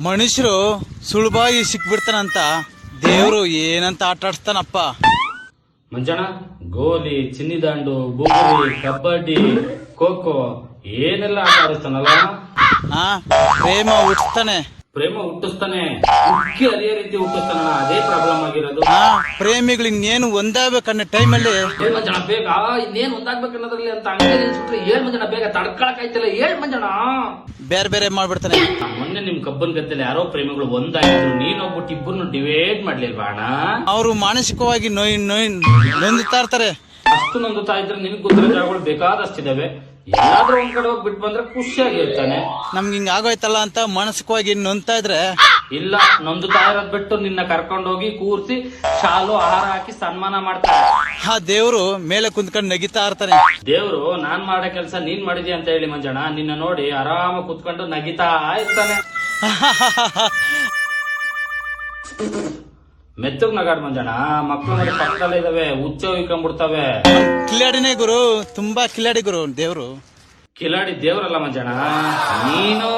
ಮನುಷ್ಯರು ಸುಲಭವಾಗಿ ಸಿಕ್ಬಿಡ್ತಾನಂತ ದೇವ್ರು ಏನಂತ ಆಟ ಆಡ್ಸ್ತಾನಪ್ಪ. ಮಂಜಣ್ಣ, ಗೋಲಿ, ಚಿನ್ನಿದಾಂಡು, ಬುಗುರಿ, ಕಬಡ್ಡಿ, ಖೋಖೋ ಏನೆಲ್ಲ ಆಟ ಆಡಿಸ್ತಾನಲ್ಲ. ಹಾ, ಪ್ರೇಮ ಹುಟ್ಟಿಸ್ತಾನೆ. ಪ್ರೇಮ ಹುಟ್ಟಿಸ್ತಾನೆ, ಉಕ್ಕಿ ಹರಿಯೋ ರೀತಿ ಹುಟ್ಟಿಸ್ತಾನ. ಅದೇ ಪ್ರಾಬ್ಲಮ್ ಆಗಿರೋದು. ಹಾ, ಪ್ರೇಮಿಗಳು ಇನ್ನೇನು ಒಂದಾಗಬೇಕನ್ನೋ ಟೈಮಲ್ಲಿ ಏನ್ ಮಂಜಣ್ಣ ಬೇಗ ಇನ್ನೇನ್ ಒಂದಾಗ್ಬೇಕು ಅನ್ನೋದ್ರಲ್ಲಿ ಅಂತ ಹಂಗೆ ನಿಲ್ಸ್ಬಿಟ್ರೆ ಏನ್ ಮಂಜಣ್ಣ ಬೇಗ ತಡ್ಕೊಳಕ್ ಆಯ್ತಲ್ಲ. ಏನ್ ಮಂಜಣ್ಣ ಬೇರೆ ಬೇರೆ ಮಾಡ್ಬಿಡ್ತಾನೆ. ಮೊನ್ನೆ ನಿಮ್ ಕಬ್ಬನ್ ಗದ್ದೆಲಿ ಯಾರೋ ಪ್ರೇಮಿಗಳು ಒಂದಾಗಿದ್ರು, ನೀನ್ ಹೋಗ್ಬಿಟ್ಟು ಇಬ್ಬರನ್ನು ಡಿವೈಡ್ ಮಾಡ್ಲಿಲ್ವಾ ಅಣ್ಣ? ಅವರು ಮಾನಸಿಕವಾಗಿ ನೊಂದುತ್ತಾ ಇರ್ತಾರೆ. ಅಷ್ಟು ನೊಂದುತ್ತಾ ಇದ್ರೆ ನಿನಗ್ ಗೊತ್ತಿರೋ ಜಾಗಗಳು ಬೇಕಾದಷ್ಟಿದಾವೆ. ಎಲ್ಲಾದ್ರೂ ಒಂದ್ ಕಡೆ ಹೋಗಿ ಬಿಟ್ಟು ಬಂದ್ರೆ ಖುಷಿಯಾಗಿರ್ತಾನೆ. ನಮ್ಗೆ ಹಿಂಗ ಆಗೋಯ್ತಲ್ಲ ಅಂತ ಮಾನಸಿಕವಾಗಿ ನೊಂದ್ತಾ ಇದ್ರೆ ಇಲ್ಲ, ನೊಂದುತ್ತಾ ಇರೋದ್ ಬಿಟ್ಟು ನಿನ್ನ ಕರ್ಕೊಂಡೋಗಿ ಕೂರ್ಸಿ ಶಾಲು ಆಹಾರ ಹಾಕಿ ಸನ್ಮಾನ ಮಾಡ್ತಾರೆ. ಆ ದೇವ್ರು ಮೇಲೆ ಕುಂತ್ಕೊಂಡು ನಗಿತಾ ಇರ್ತಾನೆ. ದೇವ್ರು ನಾನ್ ಮಾಡೋ ಕೆಲ್ಸ ನೀನ್ ಮಾಡಿದ್ಯಾ ಅಂತ ಹೇಳಿ ಮಂಜಣ್ಣ ನಿನ್ನ ನೋಡಿ ಆರಾಮ ಕುತ್ಕೊಂಡು ನಗಿತಾ ಇರ್ತಾನೆ. ಮೆತ್ತಗ್ ನಗಾಡ್ ಮಂಜಣ್ಣ. ಮಕ್ಳು ನೋಡಿ ಪಕ್ಕದಲ್ಲೇ ಇದಾವೆ, ಹುಚ್ಚ ಇಕ್ಕೊಂಡ್ಬಿಡ್ತವೆ. ಕಿಲಾಡಿನೇ ಗುರು, ತುಂಬಾ ಕಿಲಾಡಿ ಗುರು ದೇವ್ರು. ಕಿಲಾಡಿ ದೇವ್ರಲ್ಲ ಮಂಜಣ್ಣ, ನೀನು